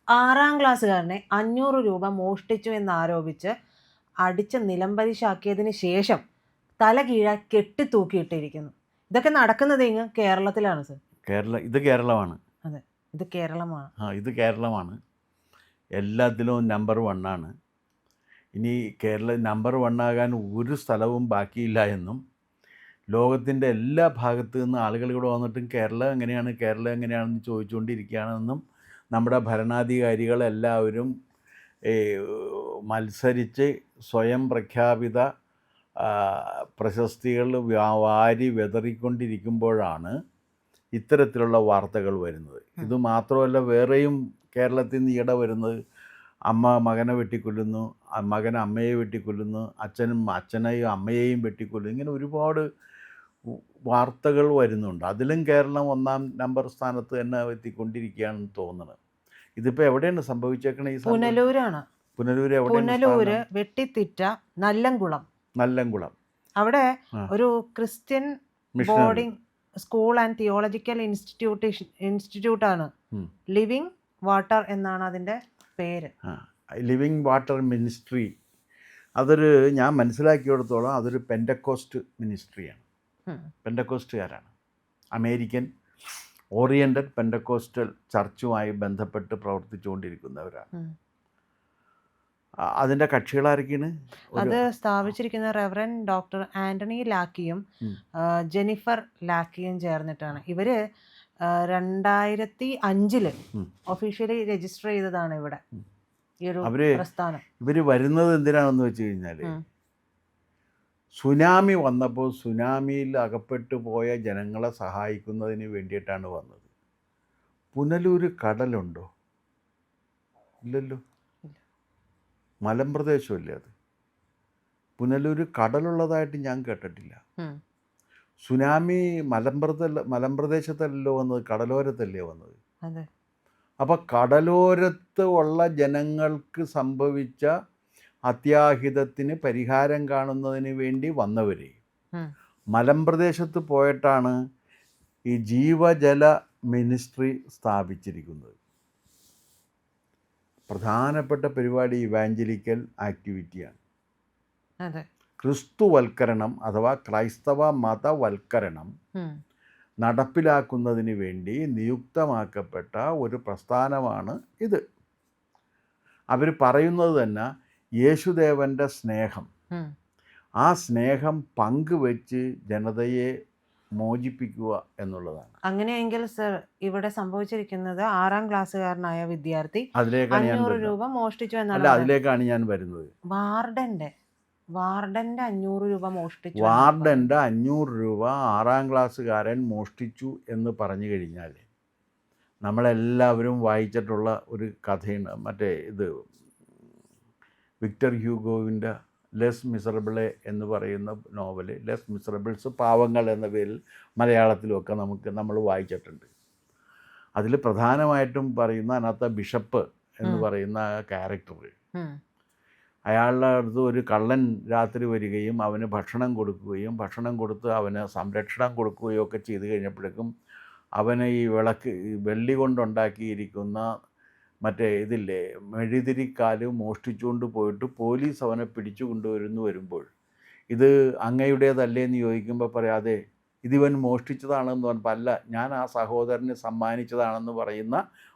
6ാം ക്ലാസ്സുകാരനെ 500 രൂപ മോഷ്ടിച്ചു എന്നാരോപിച്ച് അടിച്ച് നിലംപരിശാക്കിയതിന് ശേഷം തല കീഴായി കെട്ടിത്തൂക്കിയിട്ടിരിക്കുന്നു. ഇതൊക്കെ നടക്കുന്നത് ഇങ്ങ് കേരളത്തിലാണ് സർ. ഇത് കേരളമാണ്. അതെ, ഇത് കേരളമാണ്. ഇത് കേരളമാണ്. എല്ലാത്തിലും നമ്പർ 1 ആണ്. ഇനി നമ്പർ 1 ആകാൻ ഒരു സ്ഥലവും ബാക്കിയില്ല എന്നും ലോകത്തിൻ്റെ എല്ലാ ഭാഗത്തു നിന്ന് ആളുകൾ ഇവിടെ വന്നിട്ടും കേരളം എങ്ങനെയാണെന്ന് ചോദിച്ചുകൊണ്ടിരിക്കുകയാണെന്നും നമ്മുടെ ഭരണാധികാരികളെല്ലാവരും മത്സരിച്ച് സ്വയം പ്രഖ്യാപിത പ്രശസ്തികൾ വാരി വെതറിക്കൊണ്ടിരിക്കുമ്പോഴാണ് ഇത്തരത്തിലുള്ള വാർത്തകൾ വരുന്നത്. ഇത് മാത്രമല്ല, വേറെയും കേരളത്തിൽ നിന്ന് ഈയിടെ വരുന്നത്, അമ്മ മകനെ വെട്ടിക്കൊല്ലുന്നു, മകൻ അമ്മയെ വെട്ടിക്കൊല്ലുന്നു, അച്ഛനെയും അമ്മയെയും വെട്ടിക്കൊല്ലുന്നു, ഇങ്ങനെ ഒരുപാട് വാർത്തകൾ വരുന്നുണ്ട്. അതിലും കേരളം 1ാം നമ്പർ സ്ഥാനത്ത് തന്നെ എത്തിക്കൊണ്ടിരിക്കുകയാണെന്ന് തോന്നുന്നത്. ഇതിപ്പോൾ എവിടെയാണ് സംഭവിച്ചേക്കണേ? ഈ പുനലൂരാണ്. പുനലൂര് വെട്ടിത്തിറ്റ നല്ലംകുളം അവിടെ ഒരു Christian boarding school and theological ഇൻസ്റ്റിറ്റ്യൂട്ടാണ്. ലിവിങ് വാട്ടർ എന്നാണ് അതിൻ്റെ പേര്. Living water ministry. ഞാൻ മനസ്സിലാക്കിയെടുത്തോളം അതൊരു പെൻഡക്കോസ്റ്റ് മിനിസ്ട്രിയാണ്. പെൻഡക്കോസ്റ്റുകാരാണ്. അമേരിക്കൻ ഓറിയൻ്റൽ പെൻഡക്കോസ്റ്റൽ ചർച്ചുമായി ബന്ധപ്പെട്ട് പ്രവർത്തിച്ചുകൊണ്ടിരിക്കുന്നവരാണ്. അതിൻ്റെ കക്ഷികളാരൊക്കെയാണ്? അത് സ്ഥാപിച്ചിരിക്കുന്ന റെവറൻ ഡോക്ടർ ആന്റണി ലാക്കിയും ജെനിഫർ ലാക്കിയും ചേർന്നിട്ടാണ്. ഇവര് 2005 ഒഫീഷ്യലി രജിസ്റ്റർ ചെയ്തതാണ് ഇവിടെ ഈ ഒരു പ്രസ്ഥാനം. ഇവർ വരുന്നത് എന്തിനാണെന്ന് വെച്ച് കഴിഞ്ഞാൽ, സുനാമി വന്നപ്പോൾ സുനാമിയിൽ അകപ്പെട്ടു പോയ ജനങ്ങളെ സഹായിക്കുന്നതിന് വേണ്ടിയിട്ടാണ് വന്നത്. പുനലൂർ കടലുണ്ടോ? ഇല്ലല്ലോ. മലമ്പ്രദേശമല്ലേ അത്. പുനലൂർ കടലുള്ളതായിട്ട് ഞാൻ കേട്ടിട്ടില്ല. സുനാമി മലമ്പ്രദേശത്തല്ലോ വന്നത്, കടലോരത്തല്ലേ വന്നത്. അപ്പം കടലോരത്ത് ഉള്ള ജനങ്ങൾക്ക് സംഭവിച്ച അത്യാഹിതത്തിന് പരിഹാരം കാണുന്നതിന് വേണ്ടി വന്നവർ മലമ്പ്രദേശത്ത് പോയിട്ടാണ് ഈ ജീവജല മിനിസ്ട്രി സ്ഥാപിച്ചിരിക്കുന്നത്. പ്രധാനപ്പെട്ട പരിപാടി ഇവാഞ്ചലിക്കൽ ആക്ടിവിറ്റിയാണ്. ക്രിസ്തുവൽക്കരണം അഥവാ ക്രൈസ്തവ മതവൽക്കരണം നടപ്പിലാക്കുന്നതിന് വേണ്ടി നിയുക്തമാക്കപ്പെട്ട ഒരു പ്രസ്ഥാനമാണ് ഇത്. അവർ പറയുന്നത് തന്നെ യേശുദേവൻ്റെ സ്നേഹം, ആ സ്നേഹം പങ്കുവെച്ച് ജനതയെ മോചിപ്പിക്കുക എന്നുള്ളതാണ്. അങ്ങനെയെങ്കിൽ സർ, ഇവിടെ സംഭവിച്ചിരിക്കുന്നത് 6ാം ക്ലാസ്സുകാരനായ വിദ്യാർത്ഥി 500 രൂപ മോഷ്ടിച്ചു എന്നാണ്. അതിലേക്കാണ് ഞാൻ വരുന്നത്. വാർഡന്റെ 500 രൂപ മോഷ്ടിച്ചു. വാർഡന്റെ 500 രൂപ 6ാം ക്ലാസ്സുകാരൻ മോഷ്ടിച്ചു എന്ന് പറഞ്ഞു കഴിഞ്ഞാൽ, നമ്മളെല്ലാവരും വായിച്ചിട്ടുള്ള ഒരു കഥയുണ്ട്. മറ്റേ വിക്ടർ ഹ്യൂഗോവിൻ്റെ ലെസ് മിസറബിളെ എന്ന് പറയുന്ന നോവല്. ലെസ് മിസറബിൾസ്, പാവങ്ങൾ എന്ന പേരിൽ മലയാളത്തിലുമൊക്കെ നമ്മൾ വായിച്ചിട്ടുണ്ട്. അതിൽ പ്രധാനമായിട്ടും പറയുന്ന അതിനകത്ത് ബിഷപ്പ് എന്ന് പറയുന്ന ക്യാരക്ടർ, അയാളുടെ അടുത്ത് ഒരു കള്ളൻ രാത്രി വരികയും അവന് ഭക്ഷണം കൊടുക്കുകയും ഭക്ഷണം കൊടുത്ത് അവന് സംരക്ഷണം കൊടുക്കുകയും ഒക്കെ ചെയ്ത് കഴിഞ്ഞപ്പോഴേക്കും അവന് ഈ വെള്ളി കൊണ്ടുണ്ടാക്കിയിരിക്കുന്ന മറ്റേ മെഴുതിരിക്കാല് മോഷ്ടിച്ചുകൊണ്ട് പോയിട്ട് പോലീസ് അവനെ പിടിച്ചു വരുമ്പോൾ ഇത് അങ്ങയുടേതല്ലേന്ന് ചോദിക്കുമ്പോൾ പറയാതെ ഇതിവൻ മോഷ്ടിച്ചതാണെന്ന് പറഞ്ഞപ്പോൾ അല്ല, ഞാൻ ആ സഹോദരന് സമ്മാനിച്ചതാണെന്ന് പറയുന്ന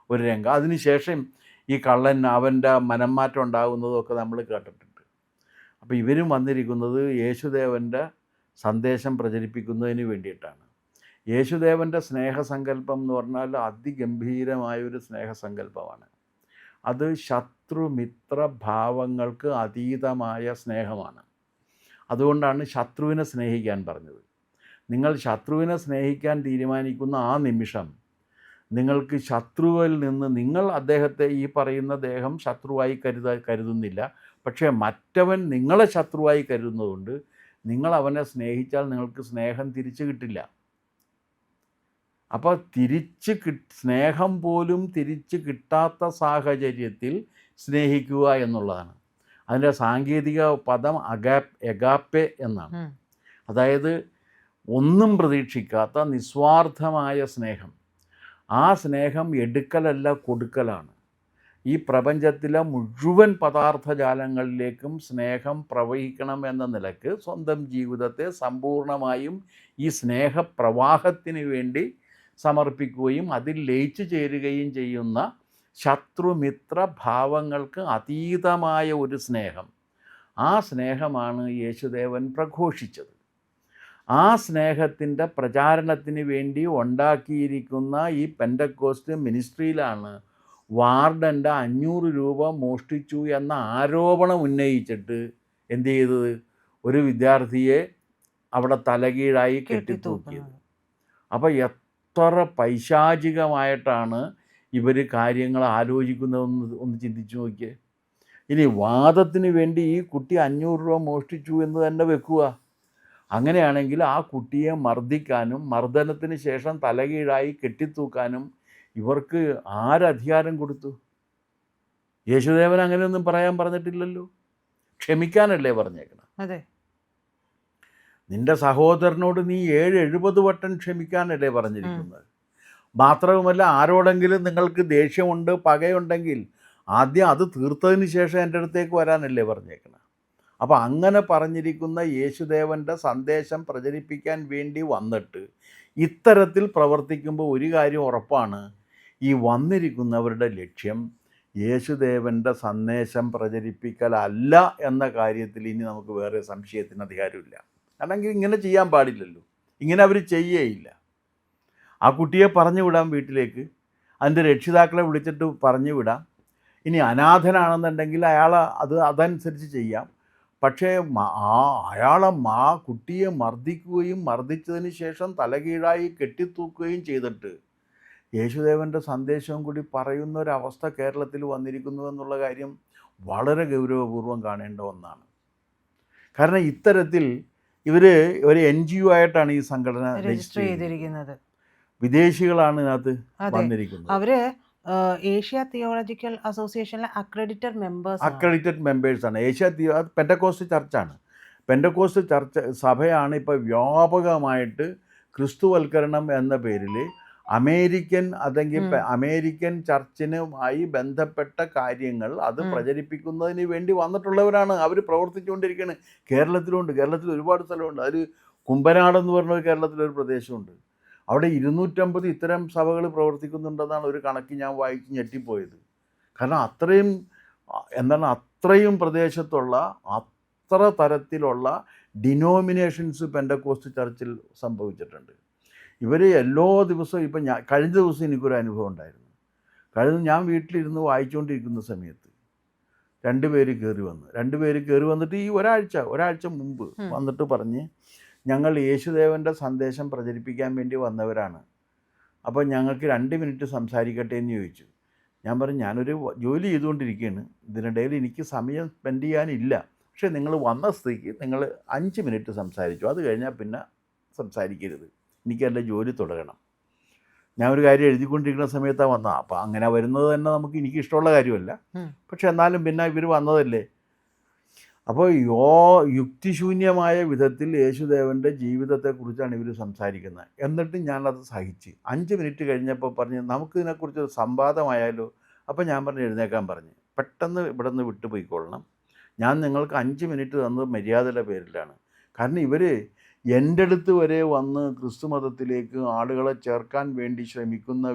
ഒരു രംഗം. അതിനുശേഷം ഈ കള്ളൻ അവൻ്റെ മനംമാറ്റം ഉണ്ടാകുന്നതൊക്കെ നമ്മൾ കേട്ടിട്ടുണ്ട്. അപ്പോൾ ഇവരും വന്നിരിക്കുന്നത് യേശുദേവൻ്റെ സന്ദേശം പ്രചരിപ്പിക്കുന്നതിന് വേണ്ടിയിട്ടാണ്. യേശുദേവൻ്റെ സ്നേഹസങ്കല്പം എന്ന് പറഞ്ഞാൽ അതിഗംഭീരമായൊരു സ്നേഹസങ്കല്പമാണ്. അത് ശത്രുമിത്ര ഭാവങ്ങൾക്ക് അതീതമായ സ്നേഹമാണ്. അതുകൊണ്ടാണ് ശത്രുവിനെ സ്നേഹിക്കാൻ പറഞ്ഞത്. നിങ്ങൾ ശത്രുവിനെ സ്നേഹിക്കാൻ തീരുമാനിക്കുന്ന ആ നിമിഷം നിങ്ങൾക്ക് ശത്രുവിൽ നിന്ന് നിങ്ങൾ അദ്ദേഹത്തെ, ഈ പറയുന്ന ദേഹം ശത്രുവായി കരുതുന്നില്ല, പക്ഷേ മറ്റവൻ നിങ്ങളെ ശത്രുവായി കരുതുന്നതുകൊണ്ട് നിങ്ങൾ അവനെ സ്നേഹിച്ചാൽ നിങ്ങൾക്ക് സ്നേഹം തിരിച്ചു കിട്ടില്ല. അപ്പോൾ സ്നേഹം പോലും തിരിച്ച് കിട്ടാത്ത സാഹചര്യത്തിൽ സ്നേഹിക്കുക എന്നുള്ളതാണ്. അതിൻ്റെ സാങ്കേതിക പദം എഗാപ്പെ എന്നാണ്. അതായത് ഒന്നും പ്രതീക്ഷിക്കാത്ത നിസ്വാർത്ഥമായ സ്നേഹം. ആ സ്നേഹം എടുക്കലല്ല, കൊടുക്കലാണ്. ഈ പ്രപഞ്ചത്തിലെ മുഴുവൻ പദാർത്ഥജാലങ്ങളിലേക്കും സ്നേഹം പ്രവഹിക്കണം എന്ന നിലക്ക് സ്വന്തം ജീവിതത്തെ സമ്പൂർണമായും ഈ സ്നേഹപ്രവാഹത്തിന് വേണ്ടി സമർപ്പിക്കുകയും അതിൽ ലയിച്ചു ചേരുകയും ചെയ്യുന്ന ശത്രുമിത്ര ഭാവങ്ങൾക്ക് അതീതമായ ഒരു സ്നേഹം, ആ സ്നേഹമാണ് യേശുദേവൻ പ്രഘോഷിച്ചത്. ആ സ്നേഹത്തിൻ്റെ പ്രചാരണത്തിന് വേണ്ടി ഉണ്ടാക്കിയിരിക്കുന്ന ഈ പെൻഡക്കോസ്റ്റ് മിനിസ്ട്രിയിലാണ് വാർഡൻ്റെ 500 രൂപ മോഷ്ടിച്ചു എന്ന ആരോപണം ഉന്നയിച്ചിട്ട് എന്ത് ചെയ്തത്? ഒരു വിദ്യാർത്ഥിയെ അവിടെ തലകീഴായി കെട്ടിത്തൂക്കിയത്. അപ്പോൾ എത്ര പൈശാചികമായിട്ടാണ് ഇവർ കാര്യങ്ങൾ ആലോചിക്കുന്നതെന്ന് ഒന്ന് ചിന്തിച്ചു നോക്കിയേ. ഇനി വാദത്തിന് വേണ്ടി ഈ കുട്ടി 500 രൂപ മോഷ്ടിച്ചു എന്ന് തന്നെ വെക്കുക. അങ്ങനെയാണെങ്കിൽ ആ കുട്ടിയെ മർദ്ദിക്കാനും മർദ്ദനത്തിന് ശേഷം തലകീഴായി കെട്ടിത്തൂക്കാനും ഇവർക്ക് ആരധികാരം കൊടുത്തു? യേശുദേവൻ അങ്ങനെയൊന്നും പറയാൻ പറഞ്ഞിട്ടില്ലല്ലോ. ക്ഷമിക്കാനല്ലേ പറഞ്ഞേക്കണം. അതെ. നിന്റെ സഹോദരനോട് നീ 70 വട്ടം ക്ഷമിക്കാനല്ലേ പറഞ്ഞിരിക്കുന്നത്. മാത്രവുമല്ല, ആരോടെങ്കിലും നിങ്ങൾക്ക് ദേഷ്യമുണ്ട്, പകയുണ്ടെങ്കിൽ ആദ്യം അത് തീർത്തതിന് ശേഷം എൻ്റെ അടുത്തേക്ക് വരാനല്ലേ പറഞ്ഞേക്കണം. അപ്പോൾ അങ്ങനെ പറഞ്ഞിരിക്കുന്ന യേശുദേവൻ്റെ സന്ദേശം പ്രചരിപ്പിക്കാൻ വേണ്ടി വന്നിട്ട് ഇത്തരത്തിൽ പ്രവർത്തിക്കുമ്പോൾ ഒരു കാര്യം ഉറപ്പാണ്, ഈ വന്നിരിക്കുന്നവരുടെ ലക്ഷ്യം യേശുദേവൻ്റെ സന്ദേശം പ്രചരിപ്പിക്കലല്ല എന്ന കാര്യത്തിൽ ഇനി നമുക്ക് വേറെ സംശയത്തിന് അധികാരമില്ല. അല്ലെങ്കിൽ ഇങ്ങനെ ചെയ്യാൻ പാടില്ലല്ലോ, ഇങ്ങനെ അവർ ചെയ്യുകയില്ല. ആ കുട്ടിയെ പറഞ്ഞു വിടാം വീട്ടിലേക്ക്, അതിൻ്റെ രക്ഷിതാക്കളെ വിളിച്ചിട്ട് പറഞ്ഞു വിടാം. ഇനി അനാഥനാണെന്നുണ്ടെങ്കിൽ അതനുസരിച്ച് ചെയ്യാം. പക്ഷേ ആ കുട്ടിയെ മർദ്ദിക്കുകയും മർദ്ദിച്ചതിന് ശേഷം തലകീഴായി കെട്ടിത്തൂക്കുകയും ചെയ്തിട്ട് യേശുദേവൻ്റെ സന്ദേശവും കൂടി പറയുന്ന ഒരവസ്ഥ കേരളത്തിൽ വന്നിരിക്കുന്നു എന്നുള്ള കാര്യം വളരെ ഗൗരവപൂർവ്വം കാണേണ്ട ഒന്നാണ്. കാരണം ഇത്തരത്തിൽ ഇവർ ഒരു NGO ആയിട്ടാണ് ഈ സംഘടന രജിസ്റ്റർ ചെയ്തിരിക്കുന്നത്. വിദേശികളാണ് ഇതിനകത്ത് വന്നിരിക്കുന്നത്. അവര് ഏഷ്യ തിയോളജിക്കൽ അസോസിയേഷനിലെ അക്രഡിറ്റഡ് മെമ്പേഴ്സാണ്. പെൻഡക്കോസ്റ്റ് ചർച്ചാണ്. പെൻഡക്കോസ്റ്റ് ചർച്ച സഭയാണ് ഇപ്പോൾ വ്യാപകമായിട്ട് ക്രിസ്തുവൽക്കരണം എന്ന പേരിൽ അമേരിക്കൻ ചർച്ചിനുമായി ബന്ധപ്പെട്ട കാര്യങ്ങൾ അത് പ്രചരിപ്പിക്കുന്നതിന് വേണ്ടി വന്നിട്ടുള്ളവരാണ്. അവർ പ്രവർത്തിച്ചുകൊണ്ടിരിക്കുകയാണ്. കേരളത്തിൽ ഒരുപാട് സ്ഥലമുണ്ട്. അതിൽ കുമ്പനാടെന്ന് പറഞ്ഞ കേരളത്തിലൊരു പ്രദേശമുണ്ട്. അവിടെ 250 ഇത്തരം സഭകൾ പ്രവർത്തിക്കുന്നുണ്ടെന്നാണ് ഒരു കണക്ക് ഞാൻ വായിച്ച് ഞെട്ടിപ്പോയത്. കാരണം അത്രയും പ്രദേശത്തുള്ള അത്ര തരത്തിലുള്ള ഡിനോമിനേഷൻസ് പെൻഡക്കോസ്റ്റ് ചർച്ചിൽ സംഭവിച്ചിട്ടുണ്ട്. ഇവർ എല്ലാ ദിവസവും ഇപ്പം കഴിഞ്ഞ ദിവസം എനിക്കൊരു അനുഭവം ഉണ്ടായിരുന്നു. ഞാൻ വീട്ടിലിരുന്ന് വായിച്ചുകൊണ്ടിരിക്കുന്ന സമയത്ത് 2 പേര് കയറി വന്നിട്ട് ഈ ഒരാഴ്ച മുമ്പ് വന്നിട്ട് പറഞ്ഞ്, ഞങ്ങൾ യേശുദേവൻ്റെ സന്ദേശം പ്രചരിപ്പിക്കാൻ വേണ്ടി വന്നവരാണ്, അപ്പോൾ ഞങ്ങൾക്ക് 2 മിനിറ്റ് സംസാരിക്കട്ടെ എന്ന് ചോദിച്ചു. ഞാൻ പറഞ്ഞു, ഞാനൊരു ജോലി ചെയ്തുകൊണ്ടിരിക്കുകയാണ്, ഇതിനിടയിൽ എനിക്ക് സമയം സ്പെൻഡ് ചെയ്യാനില്ല. പക്ഷേ നിങ്ങൾ വന്ന സ്ഥിതിക്ക് നിങ്ങൾ 5 മിനിറ്റ് സംസാരിച്ചു, അത് കഴിഞ്ഞാൽ പിന്നെ സംസാരിക്കരുത്, എനിക്കെൻ്റെ ജോലി തുടരണം. ഞാൻ ഒരു കാര്യം എഴുതിക്കൊണ്ടിരിക്കുന്ന സമയത്താണ് വന്നത്. അപ്പോൾ അങ്ങനെ വരുന്നത് തന്നെ എനിക്കിഷ്ടമുള്ള കാര്യമല്ല. പക്ഷെ എന്നാലും പിന്നെ ഇവർ വന്നതല്ലേ. അപ്പോൾ യുക്തിശൂന്യമായ വിധത്തിൽ യേശുദേവൻ്റെ ജീവിതത്തെക്കുറിച്ചാണ് ഇവർ സംസാരിക്കുന്നത്. എന്നിട്ട് ഞാനത് സഹിച്ച് 5 മിനിറ്റ് കഴിഞ്ഞപ്പോൾ പറഞ്ഞ്, നമുക്കിതിനെക്കുറിച്ചൊരു സംവാദമായാലോ. അപ്പോൾ ഞാൻ പറഞ്ഞു, എഴുന്നേക്കാൻ പറഞ്ഞു, പെട്ടെന്ന് ഇവിടെ നിന്ന് വിട്ടുപോയിക്കൊള്ളണം. ഞാൻ നിങ്ങൾക്ക് 5 മിനിറ്റ് തന്നത് മര്യാദയുടെ പേരിലാണ്. കാരണം ഇവർ എൻ്റെ അടുത്ത് വരെ വന്ന് ക്രിസ്തുമതത്തിലേക്ക് ആളുകളെ ചേർക്കാൻ വേണ്ടി ശ്രമിക്കുന്ന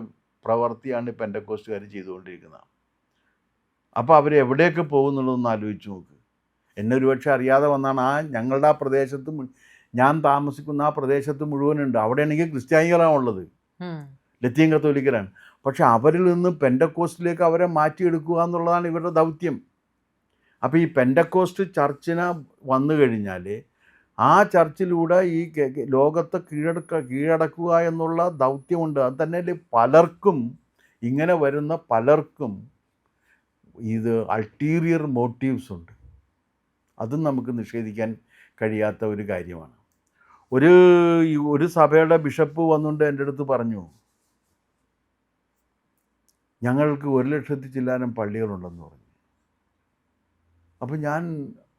പ്രവൃത്തിയാണ് പെൻഡക്കോസ്റ്റുകാർ ചെയ്തുകൊണ്ടിരിക്കുന്നത്. അപ്പോൾ അവർ എവിടെയൊക്കെ പോകുന്നുള്ളതെന്ന് ആലോചിച്ച് നോക്ക്. എന്നെ ഒരുപക്ഷെ അറിയാതെ വന്നാണ് ഞങ്ങളുടെ ആ പ്രദേശത്ത്, ഞാൻ താമസിക്കുന്ന ആ പ്രദേശത്ത് മുഴുവനുണ്ട്. അവിടെയാണെങ്കിൽ ക്രിസ്ത്യാനികളാണ് ഉള്ളത്, ലത്തീൻ കത്തോലിക്കരാണ്. പക്ഷെ അവരിൽ നിന്ന് പെൻഡക്കോസ്റ്റിലേക്ക് അവരെ മാറ്റിയെടുക്കുക എന്നുള്ളതാണ് ഇവരുടെ ദൗത്യം. അപ്പോൾ ഈ പെൻഡക്കോസ്റ്റ് ചർച്ചിന് വന്നു കഴിഞ്ഞാൽ ആ ചർച്ചിലൂടെ ഈ ലോകത്തെ കീഴടക്കുക എന്നുള്ള ദൗത്യമുണ്ട്. അത് തന്നെ പലർക്കും, ഇങ്ങനെ വരുന്ന പലർക്കും ഇത് അൾട്ടീരിയർ മോട്ടീവ്സ് ഉണ്ട്. അതും നമുക്ക് നിഷേധിക്കാൻ കഴിയാത്ത ഒരു കാര്യമാണ്. ഒരു സഭയുടെ ബിഷപ്പ് വന്നുകൊണ്ട് എൻ്റെ അടുത്ത് പറഞ്ഞു, ഞങ്ങൾക്ക് 1,00,000 ചില്ലാനം പള്ളികളുണ്ടെന്ന് പറഞ്ഞു. അപ്പോൾ ഞാൻ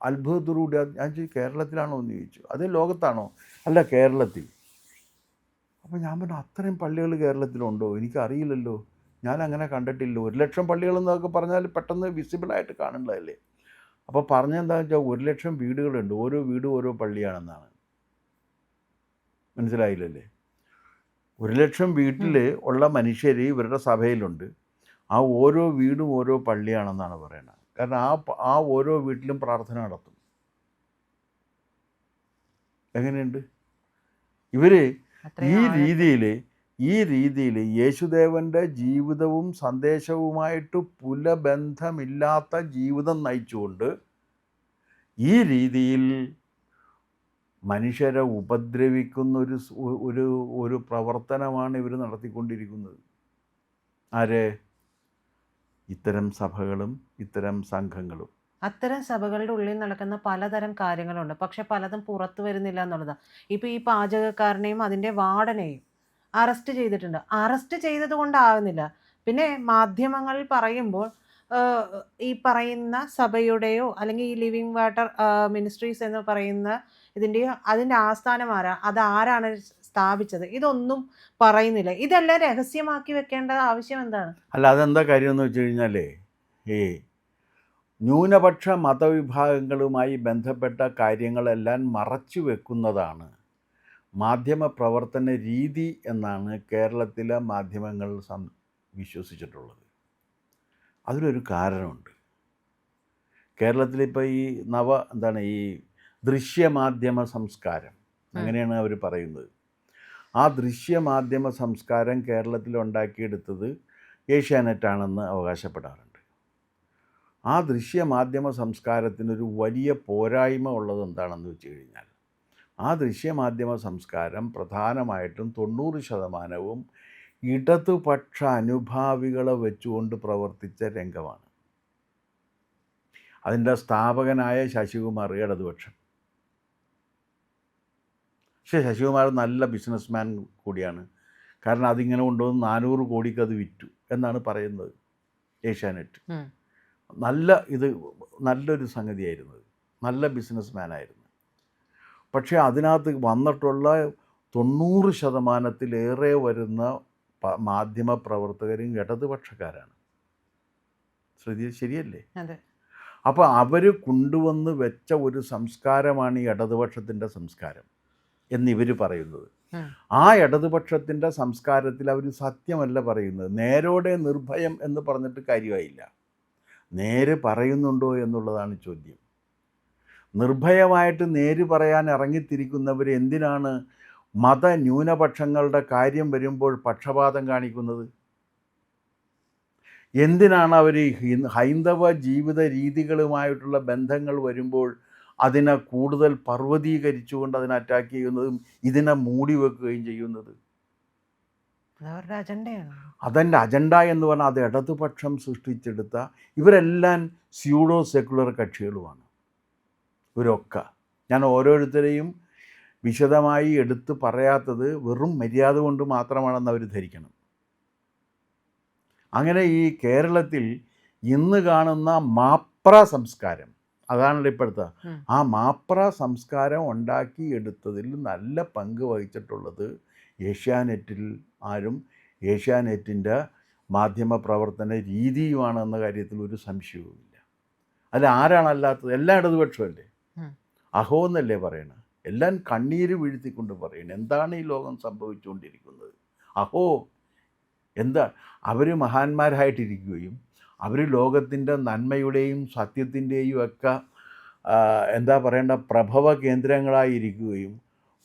അത്ഭുതത്തോടുകൂടി ഞാൻ ചോദിച്ചു, കേരളത്തിലാണോ എന്ന് ചോദിച്ചു. അതേ ലോകത്താണോ? അല്ല, കേരളത്തിൽ. അപ്പോൾ ഞാൻ പറഞ്ഞു, അത്രയും പള്ളികൾ കേരളത്തിലുണ്ടോ? എനിക്കറിയില്ലല്ലോ. ഞാൻ അങ്ങനെ കണ്ടിട്ടില്ല. 1,00,000 പള്ളികളെന്നൊക്കെ പറഞ്ഞാൽ പെട്ടെന്ന് വിസിബിളായിട്ട് കാണേണ്ടതല്ലേ. അപ്പോൾ പറഞ്ഞെന്താണെന്ന് വെച്ചാൽ 1,00,000 വീടുകളുണ്ട്, ഓരോ വീടും ഓരോ പള്ളിയാണെന്നാണ്. മനസ്സിലായില്ലല്ലേ? 1,00,000 വീട്ടിൽ ഉള്ള മനുഷ്യർ ഇവരുടെ സഭയിലുണ്ട്. ആ ഓരോ വീടും ഓരോ പള്ളിയാണെന്നാണ് പറയുന്നത്. കാരണം ആ ഓരോ വീട്ടിലും പ്രാർത്ഥന നടത്തും. എങ്ങനെയുണ്ട്? ഇവർ ഈ രീതിയിൽ യേശുദേവൻ്റെ ജീവിതവും സന്ദേശവുമായിട്ട് പുലബന്ധമില്ലാത്ത ജീവിതം നയിച്ചുകൊണ്ട് ഈ രീതിയിൽ മനുഷ്യരെ ഉപദ്രവിക്കുന്ന ഒരു പ്രവർത്തനമാണ് ഇവർ നടത്തിക്കൊണ്ടിരിക്കുന്നത്. ആര്? ഇത്തരം സഭകളും ഇത്തരം സംഘങ്ങളും. അത്തരം സഭകളുടെ ഉള്ളിൽ നടക്കുന്ന പലതരം കാര്യങ്ങളുണ്ട്. പക്ഷെ പലതും പുറത്തു വരുന്നില്ല എന്നുള്ളതാണ്. ഇപ്പോൾ ഈ പാചകക്കാരനെയും അതിൻ്റെ വാർഡനെയും അറസ്റ്റ് ചെയ്തിട്ടുണ്ട്. അറസ്റ്റ് ചെയ്തത് കൊണ്ടാകുന്നില്ല. പിന്നെ മാധ്യമങ്ങളിൽ പറയുമ്പോൾ ഈ പറയുന്ന സഭയുടെയോ അല്ലെങ്കിൽ ഈ ലിവിങ് വാട്ടർ മിനിസ്ട്രീസ് എന്ന് പറയുന്ന അതിൻ്റെ ആസ്ഥാനം ആരാ, അതാരാണ് സ്ഥാപിച്ചത്, ഇതൊന്നും പറയുന്നില്ല. ഇതെല്ലാം രഹസ്യമാക്കി വെക്കേണ്ട ആവശ്യം എന്താണ്? അല്ല, അതെന്താ കാര്യം എന്ന് വെച്ച് കഴിഞ്ഞാലേ, ഈ ന്യൂനപക്ഷ മതവിഭാഗങ്ങളുമായി ബന്ധപ്പെട്ട കാര്യങ്ങളെല്ലാം മറച്ചു വെക്കുന്നതാണ് മാധ്യമ പ്രവർത്തന രീതി എന്നാണ് കേരളത്തിലെ മാധ്യമങ്ങൾ വിശ്വസിച്ചിട്ടുള്ളത്. അതിലൊരു കാരണമുണ്ട്. കേരളത്തിലിപ്പോൾ ഈ ഈ ദൃശ്യമാധ്യമ സംസ്കാരം, അങ്ങനെയാണ് അവർ പറയുന്നത്. ആ ദൃശ്യമാധ്യമ സംസ്കാരം കേരളത്തിൽ ഉണ്ടാക്കിയെടുത്തത് ഏഷ്യാനെറ്റാണെന്ന് അവകാശപ്പെടാറുണ്ട്. ആ ദൃശ്യമാധ്യമ സംസ്കാരത്തിനൊരു വലിയ പോരായ്മ ഉള്ളത് എന്താണെന്ന് വെച്ച് കഴിഞ്ഞാൽ, ആ ദൃശ്യമാധ്യമ സംസ്കാരം പ്രധാനമായിട്ടും 90% ഇടതുപക്ഷ അനുഭാവികളെ വെച്ചുകൊണ്ട് പ്രവർത്തിച്ച രംഗമാണ്. അതിൻ്റെ സ്ഥാപകനായ ശശികുമാർ ഇടതുപക്ഷം. പക്ഷേ ശശികുമാർ നല്ല ബിസിനസ്മാൻ കൂടിയാണ്. കാരണം അതിങ്ങനെ കൊണ്ടുവന്ന് 400 കോടിക്ക് അത് വിറ്റു എന്നാണ് പറയുന്നത് ഏഷ്യാനെറ്റ്. നല്ലൊരു സംഗതിയായിരുന്നത്, നല്ല ബിസിനസ്മാനായിരുന്നു. പക്ഷേ അതിനകത്ത് വന്നിട്ടുള്ള 90%-ലേറെ വരുന്ന മാധ്യമ പ്രവർത്തകരും ഇടതുപക്ഷക്കാരാണ്. ശരിയല്ലേ? അപ്പോൾ അവർ കൊണ്ടുവന്ന് വെച്ച ഒരു സംസ്കാരമാണ് ഈ ഇടതുപക്ഷത്തിൻ്റെ സംസ്കാരം എന്നിവർ പറയുന്നത്. ആ ഇടതുപക്ഷത്തിൻ്റെ സംസ്കാരത്തിൽ അവർ സത്യമല്ല പറയുന്നത്. നേരോടെ നിർഭയം എന്ന് പറഞ്ഞിട്ട് കാര്യമായില്ല. നേര് പറയുന്നുണ്ടോ എന്നുള്ളതാണ് ചോദ്യം. നിർഭയമായിട്ട് നേര് പറയാൻ ഇറങ്ങിത്തിരിക്കുന്നവർ എന്തിനാണ് മതന്യൂനപക്ഷങ്ങളുടെ കാര്യം വരുമ്പോൾ പക്ഷപാതം കാണിക്കുന്നത്? എന്തിനാണ് അവർ ഹൈന്ദവ ജീവിത രീതികളുമായിട്ടുള്ള ബന്ധങ്ങൾ വരുമ്പോൾ അതിനെ കൂടുതൽ പർവ്വതീകരിച്ചുകൊണ്ട് അതിനെ അറ്റാക്ക് ചെയ്യുന്നതും ഇതിനെ മൂടി വെക്കുകയും ചെയ്യുന്നത്? അവരുടെ അജണ്ടയാണ്. അതെൻ്റെ അജണ്ട എന്ന് പറഞ്ഞാൽ അത് ഇടതുപക്ഷം സൃഷ്ടിച്ചെടുത്ത ഇവരെല്ലാം സ്യൂഡോ സെക്കുലർ കക്ഷികളുമാണ് ഇവരൊക്കെ. ഞാൻ ഓരോരുത്തരെയും വിശദമായി എടുത്ത് പറയാത്തത് വെറും മര്യാദ കൊണ്ട് മാത്രമാണെന്ന് അവർ ധരിക്കണം. അങ്ങനെ ഈ കേരളത്തിൽ ഇന്ന് കാണുന്ന മാപ്ര സംസ്കാരം, അതാണല്ലോ ഇപ്പോഴത്തെ ആ മാപ്ര സംസ്കാരം ഉണ്ടാക്കിയെടുത്തതിൽ നല്ല പങ്ക് വഹിച്ചിട്ടുള്ളത് ഏഷ്യാനെറ്റിൻ്റെ മാധ്യമ പ്രവർത്തന രീതിയുമാണെന്ന കാര്യത്തിൽ ഒരു സംശയവുമില്ല. അല്ല, ആരാണല്ലാത്തത്? എല്ലാം ഇടതുപക്ഷമല്ലേ? അഹോ എന്നല്ലേ പറയണത്? എല്ലാം കണ്ണീര് വീഴ്ത്തിക്കൊണ്ട് പറയണം എന്താണ് ഈ ലോകം സംഭവിച്ചുകൊണ്ടിരിക്കുന്നത്. അഹോ, എന്താ അവർ മഹാന്മാരായിട്ടിരിക്കുകയും അവർ ലോകത്തിൻ്റെ നന്മയുടെയും സത്യത്തിൻ്റെയും ഒക്കെ പ്രഭവ കേന്ദ്രങ്ങളായിരിക്കുകയും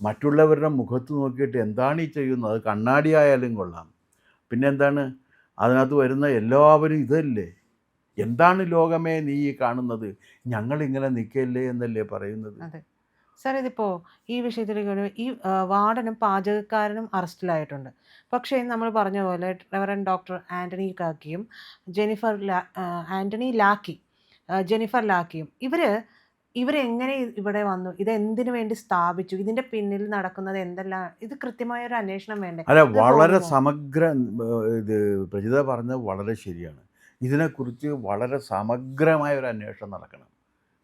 മറ്റുള്ളവരുടെ മുഖത്ത് നോക്കിയിട്ട് എന്താണ് ഈ ചെയ്യുന്നത്, അത് കണ്ണാടിയായാലും കൊള്ളാം, പിന്നെന്താണ് അതിനകത്ത് വരുന്ന എല്ലാവരും ഇതല്ലേ, എന്താണ് ലോകമേ നീ ഈ കാണുന്നത്, ഞങ്ങളിങ്ങനെ നിൽക്കല്ലേ എന്നല്ലേ പറയുന്നത്. അതെ സാർ, ഇതിപ്പോൾ ഈ വിഷയത്തിലേക്ക് ഈ വാർഡനും പാചകക്കാരനും അറസ്റ്റിലായിട്ടുണ്ട്. പക്ഷേ നമ്മൾ പറഞ്ഞ പോലെ റെവറൻഡ് ഡോക്ടർ ആൻ്റണി കാക്കിയും ജെനിഫർ ലാക്കിയും ഇവരെങ്ങനെ ഇവിടെ വന്നു, ഇതെന്തിനു വേണ്ടി സ്ഥാപിച്ചു, ഇതിൻ്റെ പിന്നിൽ നടക്കുന്നത് എന്തെല്ലാം, ഇത് കൃത്യമായൊരു അന്വേഷണം വേണ്ടേ? അല്ല, വളരെ സമഗ്ര ഇത് പ്രജിത പറഞ്ഞത് വളരെ ശരിയാണ്. ഇതിനെക്കുറിച്ച് വളരെ സമഗ്രമായൊരു അന്വേഷണം നടക്കണം.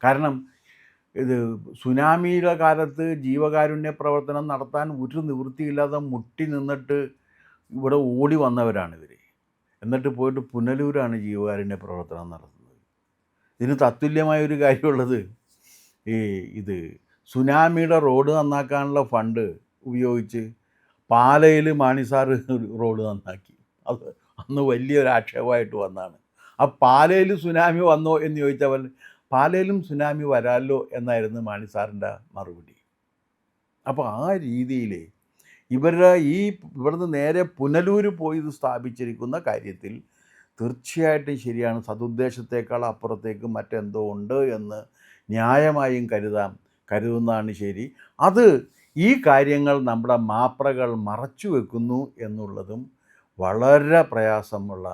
കാരണം ഇത് സുനാമിയുടെ കാലത്ത് ജീവകാരുണ്യ പ്രവർത്തനം നടത്താൻ ഒരു നിവൃത്തിയില്ലാതെ മുട്ടി നിന്നിട്ട് ഇവിടെ ഓടി വന്നവരാണ് ഇവർ. എന്നിട്ട് പോയിട്ട് പുനലൂരാണ് ജീവകാരുണ്യ പ്രവർത്തനം നടത്തുന്നത്. ഇതിന് തത്തുല്യമായ ഒരു കാര്യമുള്ളത്, ഇത് സുനാമിയുടെ റോഡ് നന്നാക്കാനുള്ള ഫണ്ട് ഉപയോഗിച്ച് പാലയിൽ മാണിസാർ റോഡ് നന്നാക്കി. അത് അന്ന് വലിയൊരു ആക്ഷേപമായിട്ട് വന്നതാണ്. ആ പാലയിൽ സുനാമി വന്നോ എന്ന് ചോദിച്ചവൻ പാലയിലും സുനാമി വരാമല്ലോ എന്നായിരുന്നു മാണിസാറിൻ്റെ മറുപടി. അപ്പോൾ ആ രീതിയിൽ ഇവിടുന്ന് നേരെ പുനലൂർ പോയി ഇത് സ്ഥാപിച്ചിരിക്കുന്ന കാര്യത്തിൽ തീർച്ചയായിട്ടും ശരിയാണ്. സതുദ്ദേശത്തേക്കാൾ അപ്പുറത്തേക്ക് മറ്റെന്തോ ഉണ്ട് എന്ന് ന്യായമായും കരുതുന്നതാണ് ശരി. അത് ഈ കാര്യങ്ങൾ നമ്മുടെ മാപ്രകൾ മറച്ചു വെക്കുന്നു എന്നുള്ളതും വളരെ പ്രയാസമുള്ള,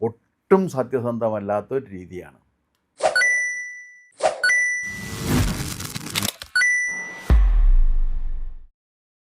ഒട്ടും സത്യസന്ധമല്ലാത്തൊരു രീതിയാണ്.